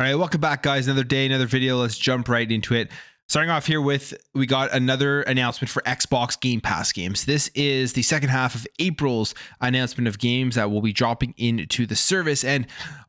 All right, welcome back, guys. Another day, another video. Let's jump right into it. Starting off here with, we got another announcement for Xbox Game Pass games. This is the second half of April's announcement of games that will be dropping into the service. And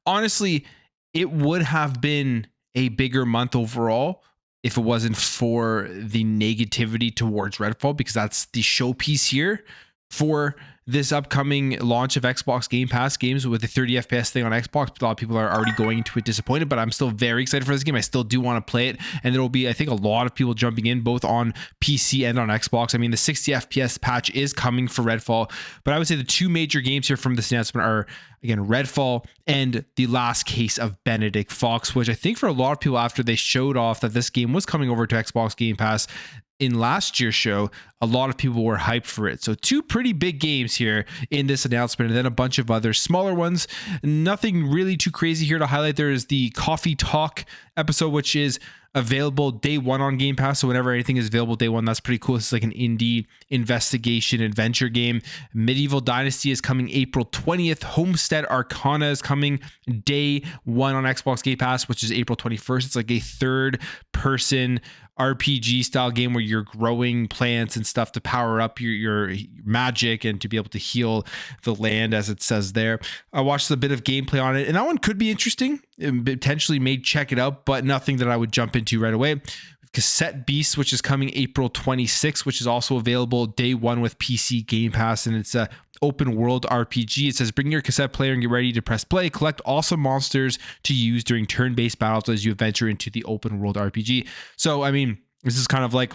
honestly, it would have been a bigger month overall if it wasn't for the negativity towards Redfall, because that's the showpiece here for this upcoming launch of Xbox Game Pass games with the 30 FPS thing on Xbox. A lot of people are already going into it disappointed, but I'm still very excited for this game. I still do want to play it, and there will be, I think, a lot of people jumping in both on PC and on Xbox. I mean, the 60 FPS patch is coming for Redfall, but I would say the two major games here from this announcement are, again, Redfall and The Last Case of Benedict Fox, which I think for a lot of people, after they showed off that this game was coming over to Xbox Game Pass in last year's show, a lot of people were hyped for it. So two pretty big games here in this announcement, and then a bunch of other smaller ones. Nothing really too crazy here to highlight. There is the Coffee Talk episode, which is available day one on Game Pass. So whenever anything is available day one, that's pretty cool. It's like an indie investigation adventure game. Medieval Dynasty is coming April 20th. Homestead Arcana is coming day one on Xbox Game Pass, which is April 21st. It's like a third person RPG style game where you're growing plants and stuff to power up your magic and to be able to heal the land, as it says there. I watched a bit of gameplay on it, and that one could be interesting. It potentially may check it out, but nothing that I would jump into right away. Cassette Beast, which is coming April 26th, which is also available day one with PC Game Pass, and it's a open world RPG. It says, bring your cassette player and get ready to press play. Collect awesome monsters to use during turn-based battles as you venture into the open world RPG. So, I mean, this is kind of like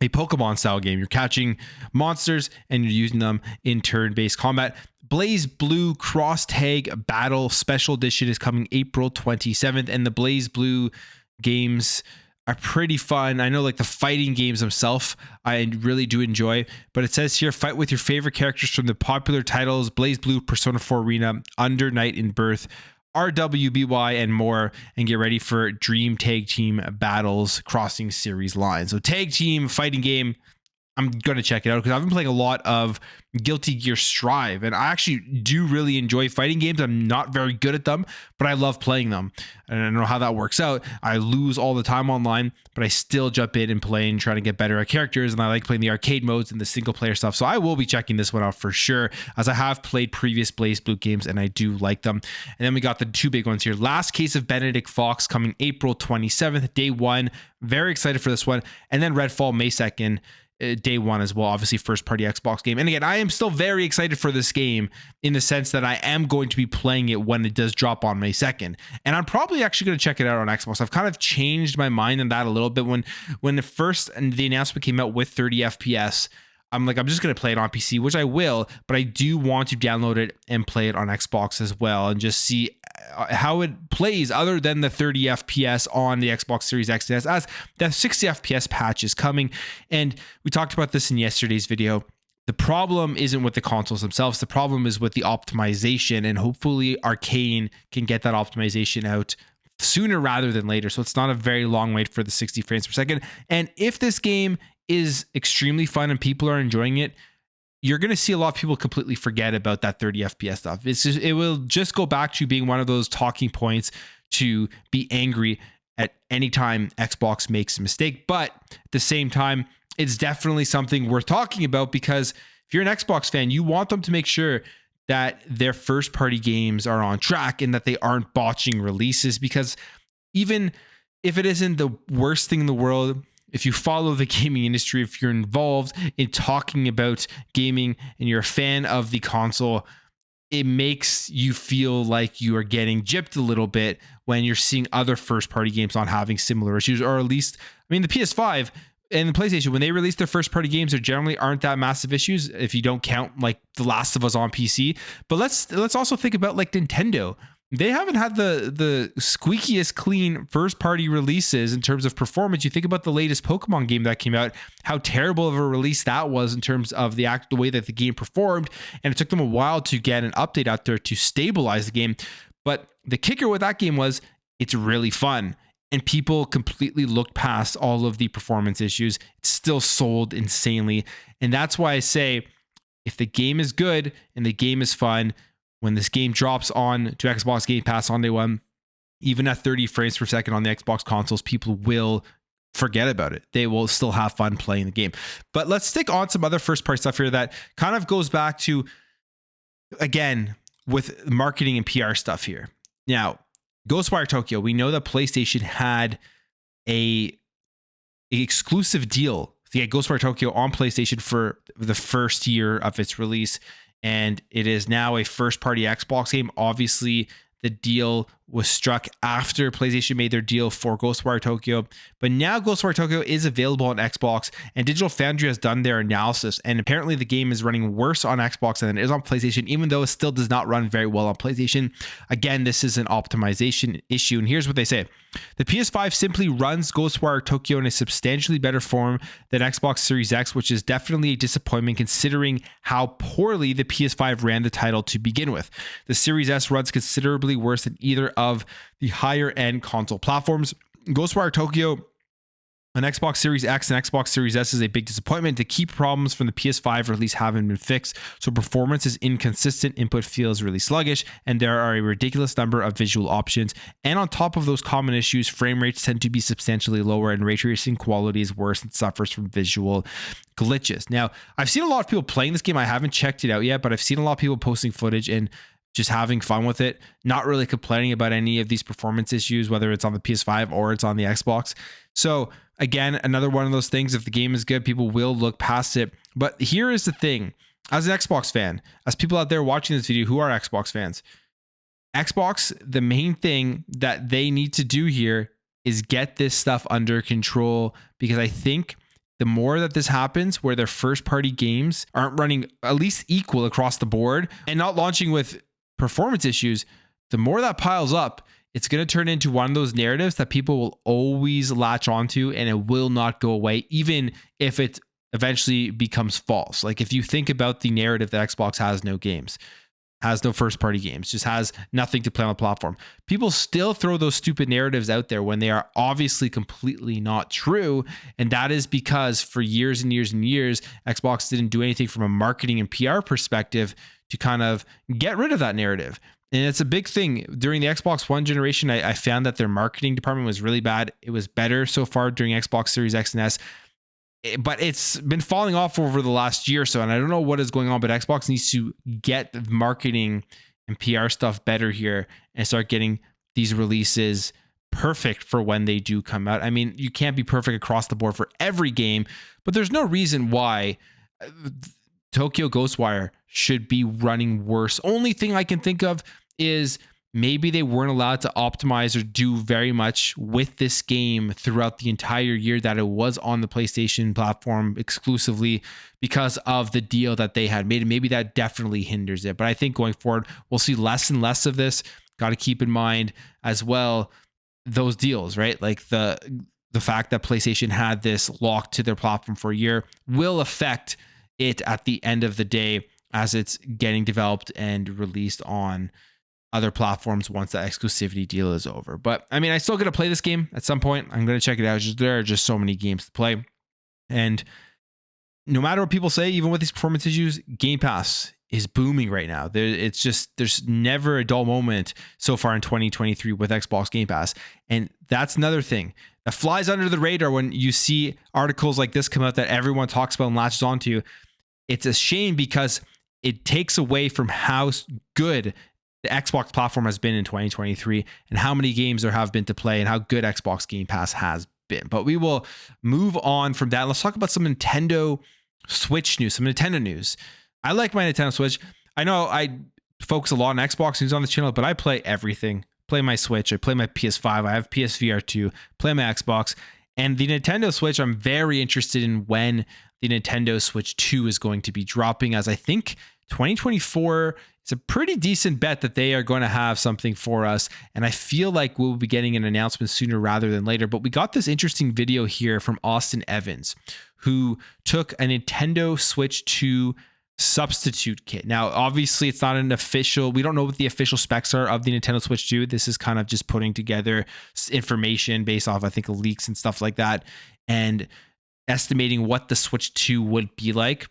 a Pokemon style game. You're catching monsters and you're using them in turn-based combat. Blaze Blue Cross Tag Battle Special Edition is coming April 27th, and the Blaze Blue games are pretty fun. I know, like, the fighting games themselves, I really do enjoy, but it says here, fight with your favorite characters from the popular titles Blaze Blue, Persona 4 Arena, Under Night in Birth, RWBY, and more, and get ready for Dream Tag Team Battles crossing series lines. So tag team fighting game, I'm going to check it out because I've been playing a lot of Guilty Gear Strive, and I actually do really enjoy fighting games. I'm not very good at them, but I love playing them. And I don't know how that works out. I lose all the time online, but I still jump in and play and try to get better at characters, and I like playing the arcade modes and the single player stuff. So I will be checking this one out for sure, as I have played previous Blaze Blue games and I do like them. And then we got the two big ones here. Last Case of Benedict Fox coming April 27th, day one. Very excited for this one. And then Redfall May 2nd. Day one as well, obviously first party Xbox game. And again, I am still very excited for this game in the sense that I am going to be playing it when it does drop on May 2nd, and I'm probably actually going to check it out on Xbox. I've kind of changed my mind on that a little bit. When the first and the announcement came out with 30 FPS, I'm like, I'm just going to play it on PC, which I will, but I do want to download it and play it on Xbox as well and just see how it plays other than the 30 FPS on the Xbox Series X, as that 60 FPS patch is coming. And we talked about this in yesterday's video. The problem isn't with the consoles themselves. The problem is with the optimization, and hopefully Arcane can get that optimization out sooner rather than later. So it's not a very long wait for the 60 frames per second. And if this game is extremely fun and people are enjoying it, you're going to see a lot of people completely forget about that 30 FPS stuff. It will just go back to being one of those talking points to be angry at any time Xbox makes a mistake. But at the same time, it's definitely something worth talking about, because if you're an Xbox fan, you want them to make sure that their first party games are on track and that they aren't botching releases, because even if it isn't the worst thing in the world, if you follow the gaming industry, if you're involved in talking about gaming and you're a fan of the console, it makes you feel like you are getting gypped a little bit when you're seeing other first-party games not having similar issues, or at least, I mean, the PS5 and the PlayStation, when they release their first-party games, there generally aren't that massive issues if you don't count like The Last of Us on PC. But let's also think about like Nintendo. They haven't had the squeakiest clean first party releases in terms of performance. You think about the latest Pokemon game that came out, how terrible of a release that was in terms of the way that the game performed, and it took them a while to get an update out there to stabilize the game. But the kicker with that game was it's really fun, and people completely looked past all of the performance issues. It's still sold insanely, and that's why I say, if the game is good and the game is fun, when this game drops on to Xbox Game Pass on day one, even at 30 frames per second on the Xbox consoles, people will forget about it. They will still have fun playing the game. But let's stick on some other first party stuff here that kind of goes back to, again, with marketing and PR stuff here. Now, Ghostwire Tokyo, we know that PlayStation had a exclusive deal to get Ghostwire Tokyo on PlayStation for the first year of its release, and it is now a first-party Xbox game. Obviously, the deal was struck after PlayStation made their deal for Ghostwire Tokyo, but now Ghostwire Tokyo is available on Xbox, and Digital Foundry has done their analysis, and apparently the game is running worse on Xbox than it is on PlayStation, even though it still does not run very well on PlayStation. Again, this is an optimization issue, and here's what they say. The PS5 simply runs Ghostwire Tokyo in a substantially better form than Xbox Series X, which is definitely a disappointment considering how poorly the PS5 ran the title to begin with. The Series S runs considerably worse than either of the higher end console platforms. Ghostwire Tokyo on Xbox Series X and Xbox Series S is a big disappointment. The key problems from the PS5 release haven't been fixed, so performance is inconsistent, input feels really sluggish, and there are a ridiculous number of visual options. And on top of those common issues, frame rates tend to be substantially lower, and ray tracing quality is worse and suffers from visual glitches. Now, I've seen a lot of people playing this game. I haven't checked it out yet, but I've seen a lot of people posting footage and just having fun with it, not really complaining about any of these performance issues, whether it's on the PS5 or it's on the Xbox. So again, another one of those things, if the game is good, people will look past it. But here is the thing, as an Xbox fan, as people out there watching this video who are Xbox fans, Xbox, the main thing that they need to do here is get this stuff under control, because I think the more that this happens, where their first party games aren't running at least equal across the board and not launching with performance issues, the more that piles up, it's going to turn into one of those narratives that people will always latch onto, and it will not go away, even if it eventually becomes false. Like if you think about the narrative that Xbox has no games, has no first party games, just has nothing to play on the platform, people still throw those stupid narratives out there when they are obviously completely not true. And that is because for years and years and years, Xbox didn't do anything from a marketing and PR perspective to kind of get rid of that narrative. And it's a big thing. During the Xbox One generation, I found that their marketing department was really bad. It was better so far during Xbox Series X and S, but it's been falling off over the last year or so. And I don't know what is going on, but Xbox needs to get the marketing and PR stuff better here and start getting these releases perfect for when they do come out. I mean, you can't be perfect across the board for every game, but there's no reason why Tokyo Ghostwire should be running worse. Only thing I can think of is maybe they weren't allowed to optimize or do very much with this game throughout the entire year that it was on the PlayStation platform exclusively because of the deal that they had made. And maybe that definitely hinders it. But I think going forward, we'll see less and less of this. Got to keep in mind as well those deals, right? Like the fact that PlayStation had this locked to their platform for a year will affect it at the end of the day as it's getting developed and released on other platforms once that exclusivity deal is over. But I mean, I still gonna play this game at some point. I'm gonna check it out. There are just so many games to play, and no matter what people say, even with these performance issues, Game Pass is booming right now. There's never a dull moment so far in 2023 with Xbox Game Pass, and that's another thing that flies under the radar when you see articles like this come out that everyone talks about and latches onto. It's a shame because it takes away from how good the Xbox platform has been in 2023 and how many games there have been to play and how good Xbox Game Pass has been. But we will move on from that. Let's talk about some Nintendo Switch news, some Nintendo news. I like my Nintendo Switch. I know I focus a lot on Xbox news on the channel, but I play everything. Play my Switch, I play my PS5, I have PSVR 2, play my Xbox. And the Nintendo Switch, I'm very interested in when the Nintendo Switch 2 is going to be dropping, as I think 2024 is a pretty decent bet that they are going to have something for us. And I feel like we'll be getting an announcement sooner rather than later. But we got this interesting video here from Austin Evans, who took a Nintendo Switch 2 substitute kit. Now, obviously, it's not an official, we don't know what the official specs are of the Nintendo Switch 2. This is kind of just putting together information based off, I think, leaks and stuff like that, and estimating what the Switch 2 would be like.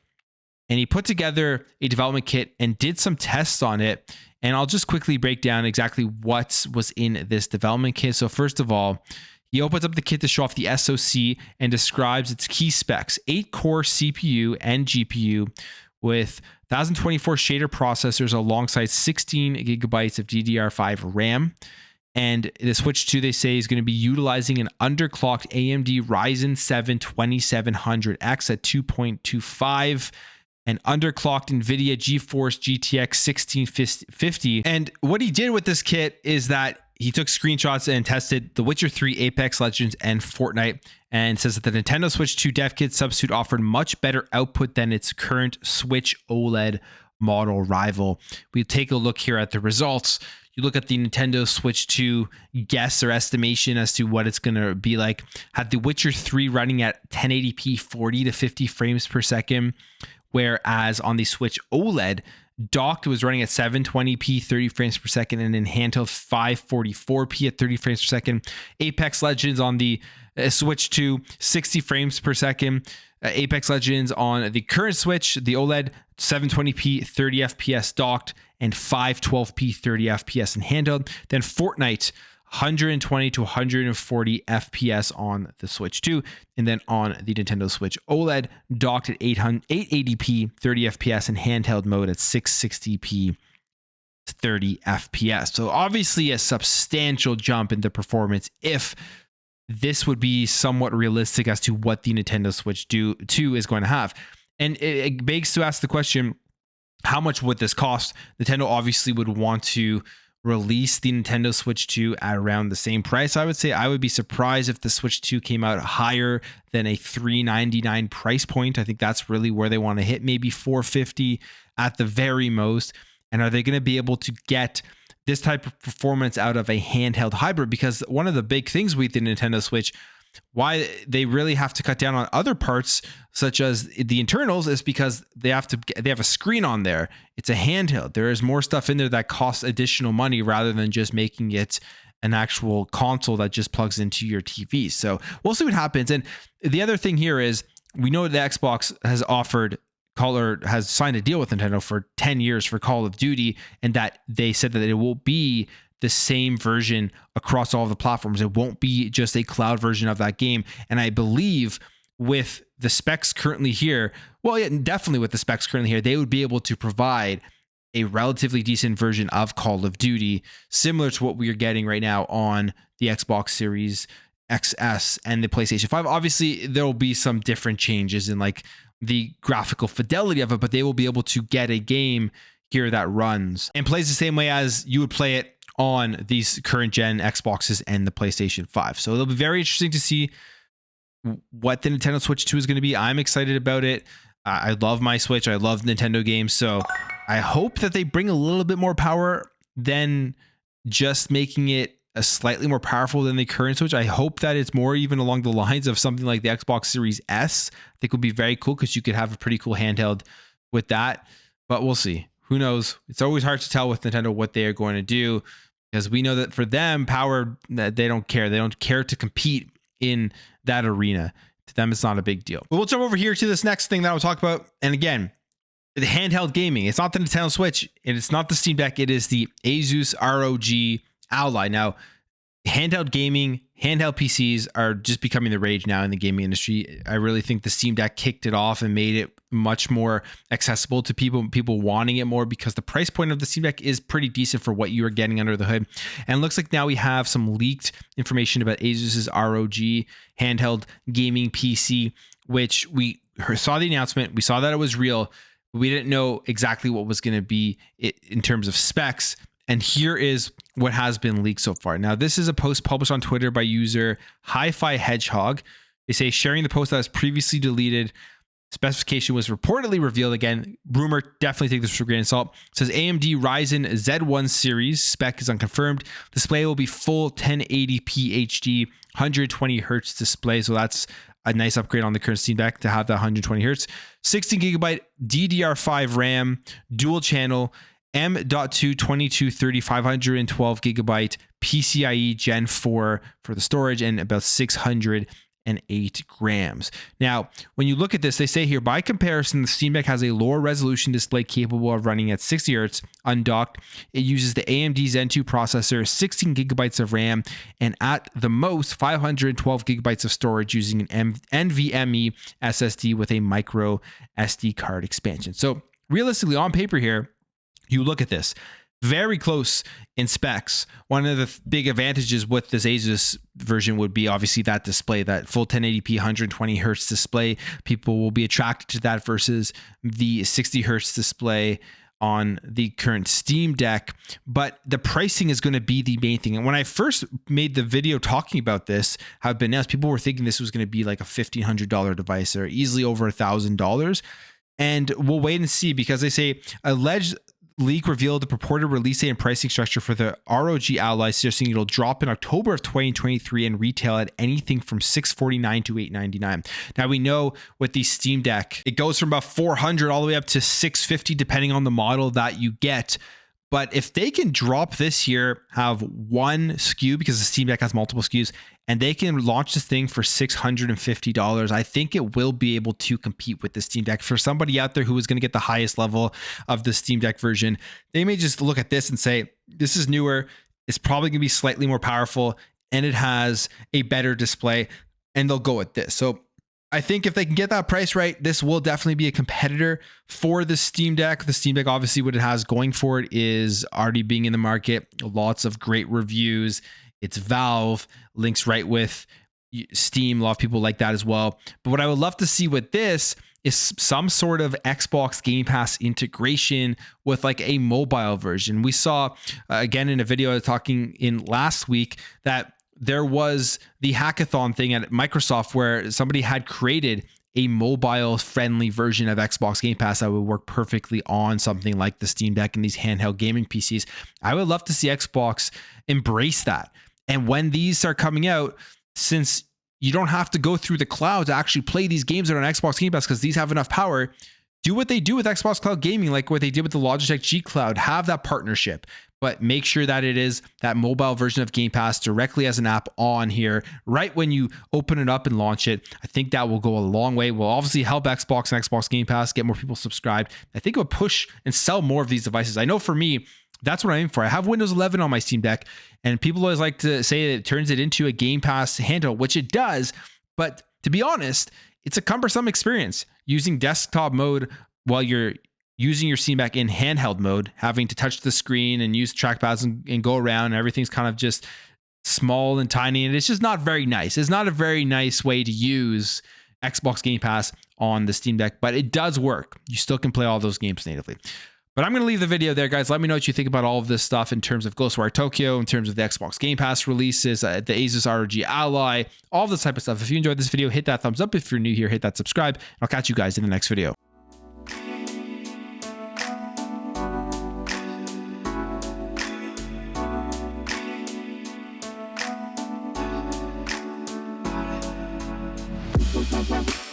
and he put together a development kit and did some tests on it. And I'll just quickly break down exactly what was in this development kit. So first of all, he opens up the kit to show off the SoC and describes its key specs: 8-core CPU and GPU with 1024 shader processors alongside 16 gigabytes of DDR5 RAM. And the Switch 2, they say, is going to be utilizing an underclocked AMD Ryzen 7 2700X at 2.25 and underclocked NVIDIA GeForce GTX 1650. And what he did with this kit is that he took screenshots and tested The Witcher 3, Apex Legends, and Fortnite, and says that the Nintendo Switch 2 dev kit substitute offered much better output than its current Switch OLED model rival. We take a look here at the results. You look at the Nintendo Switch 2 guess or estimation as to what it's going to be like. Had The Witcher 3 running at 1080p 40 to 50 frames per second, whereas on the Switch OLED, docked was running at 720p 30 frames per second, and in handheld 544p at 30 frames per second. Apex Legends on the Switch 2, 60 frames per second. Apex Legends on the current Switch, the OLED, 720p 30 FPS docked and 512p 30 FPS in handheld. Then Fortnite, 120 to 140 FPS on the Switch 2, and then on the Nintendo Switch OLED, docked at 880p 30 FPS in handheld mode at 660p 30 FPS. So obviously a substantial jump in the performance if this would be somewhat realistic as to what the Nintendo Switch 2 is going to have. And it begs to ask the question, how much would this cost? Nintendo obviously would want to release the Nintendo Switch 2 at around the same price. I would say I would be surprised if the Switch 2 came out higher than a $399 price point. I think that's really where they want to hit, maybe $450 at the very most. And are they going to be able to get this type of performance out of a handheld hybrid? Because one of the big things with the Nintendo Switch, why they really have to cut down on other parts such as the internals, is because they have a screen on there. It's a handheld. There is more stuff in there that costs additional money rather than just making it an actual console that just plugs into your TV. So we'll see what happens. And the other thing here is, we know that Xbox has signed a deal with Nintendo for 10 years for Call of Duty, and that they said that it will be the same version across all of the platforms. It won't be just a cloud version of that game. And I believe with the specs currently here, well, yeah, definitely with the specs currently here, they would be able to provide a relatively decent version of Call of Duty, similar to what we are getting right now on the Xbox Series XS and the PlayStation 5. Obviously, there will be some different changes in like the graphical fidelity of it, but they will be able to get a game here that runs and plays the same way as you would play it on these current gen Xboxes and the PlayStation 5. So it'll be very interesting to see what the Nintendo Switch 2 is going to be. I'm excited about it. I love my Switch. I love Nintendo games. So I hope that they bring a little bit more power than just making it a slightly more powerful than the current Switch. I hope that it's more even along the lines of something like the Xbox Series S. I think would be very cool because you could have a pretty cool handheld with that, but we'll see. Who knows? It's always hard to tell with Nintendo what they are going to do, because we know that for them, power, that they don't care. They don't care to compete in that arena. To them, it's not a big deal. But we'll jump over here to this next thing that I'll talk about. And again, the handheld gaming. It's not the Nintendo Switch, and it's not the Steam Deck. It is the Asus ROG Ally. Now, handheld gaming, handheld PCs are just becoming the rage now in the gaming industry. I really think the Steam Deck kicked it off and made it much more accessible to people wanting it more, because the price point of the Steam Deck is pretty decent for what you are getting under the hood. And it looks like now we have some leaked information about Asus's ROG handheld gaming PC, which we saw the announcement. We saw that it was real. We didn't know exactly what was going to be in terms of specs. And here is what has been leaked so far. Now, this is a post published on Twitter by user Hi-Fi Hedgehog. They say, sharing the post that was previously deleted, specification was reportedly revealed. Again, rumor, definitely take this for a grain of salt. It says AMD Ryzen Z1 series, spec is unconfirmed. Display will be full 1080p HD, 120 hertz display. So that's a nice upgrade on the current Steam Deck to have that 120 hertz. 16 gigabyte DDR5 RAM, dual channel, M.2 2230 512 gigabyte PCIe Gen 4 for the storage, and about 600 108 grams. Now, when you look at this, they say here, by comparison, the Steam Deck has a lower resolution display capable of running at 60 Hz undocked. It uses the AMD Zen 2 processor, 16 gigabytes of RAM, and at the most 512 gigabytes of storage using an NVMe SSD with a micro SD card expansion. So realistically, on paper here, you look at this, very close in specs. One of the big advantages with this Asus version would be obviously that display, that full 1080p 120 hertz display. People will be attracted to that versus the 60 hertz display on the current Steam Deck, but the pricing is going to be the main thing. And when I first made the video talking about this, how it been announced, people were thinking this was going to be like a $1,500 device or easily over $1,000. And we'll wait and see, because they say alleged leak revealed the purported release date and pricing structure for the ROG Ally, suggesting it'll drop in October of 2023 and retail at anything from $649 to $899. Now, we know with the Steam Deck, it goes from about $400 all the way up to $650, depending on the model that you get. But if they can drop this here, have one SKU, because the Steam Deck has multiple SKUs, and they can launch this thing for $650, I think it will be able to compete with the Steam Deck. For somebody out there who is going to get the highest level of the Steam Deck version, they may just look at this and say, this is newer, it's probably going to be slightly more powerful, and it has a better display, and they'll go with this. So I think if they can get that price right, this will definitely be a competitor for the Steam Deck. The Steam Deck, obviously, what it has going for it is already being in the market. Lots of great reviews. It's Valve, links right with Steam. A lot of people like that as well. But what I would love to see with this is some sort of Xbox Game Pass integration with like a mobile version. We saw, again, in a video I was talking in last week, that there was the hackathon thing at Microsoft where somebody had created a mobile friendly version of Xbox Game Pass that would work perfectly on something like the Steam Deck and these handheld gaming PCs. I would love to see Xbox embrace that. And when these start coming out, since you don't have to go through the cloud to actually play these games that are on Xbox Game Pass because these have enough power, do what they do with Xbox Cloud Gaming, like what they did with the Logitech G Cloud. Have that partnership, but make sure that it is that mobile version of Game Pass directly as an app on here, right when you open it up and launch it. I think that will go a long way. Will obviously help Xbox and Xbox Game Pass get more people subscribed. I think it will push and sell more of these devices. I know for me, that's what I'm aiming for. I have Windows 11 on my Steam Deck, and people always like to say it turns it into a Game Pass handle, which it does. But to be honest, it's a cumbersome experience using desktop mode while you're using your Steam Deck in handheld mode, having to touch the screen and use trackpads and go around, and everything's kind of just small and tiny, and it's just not very nice. It's not a very nice way to use Xbox Game Pass on the Steam Deck, but it does work. You still can play all those games natively. But I'm going to leave the video there, guys. Let me know what you think about all of this stuff in terms of Ghostwire Tokyo, in terms of the Xbox Game Pass releases, the Asus ROG Ally, all this type of stuff. If you enjoyed this video, hit that thumbs up. If you're new here, hit that subscribe. I'll catch you guys in the next video. Bye.